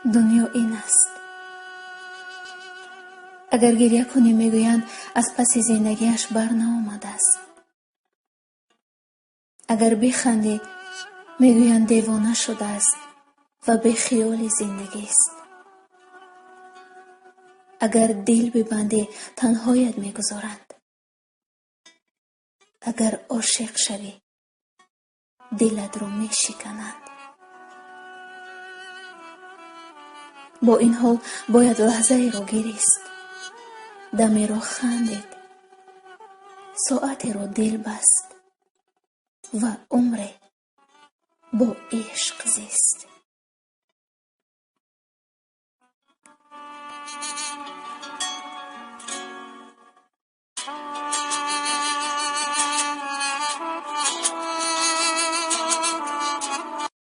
دنیا این است. اگر گریه کنی میگویند از پس زندگیش برنآمده است. اگر بخندی میگویند دیوانه شده است و به خیال زندگی است. اگر دل ببندی تنهایت میگذارند. اگر عاشق شوی دلت را میشکنند. با این حال باید لحظه را گریست، دمی را خندید، ساعتی را دل بست و عمری با عشق زیست.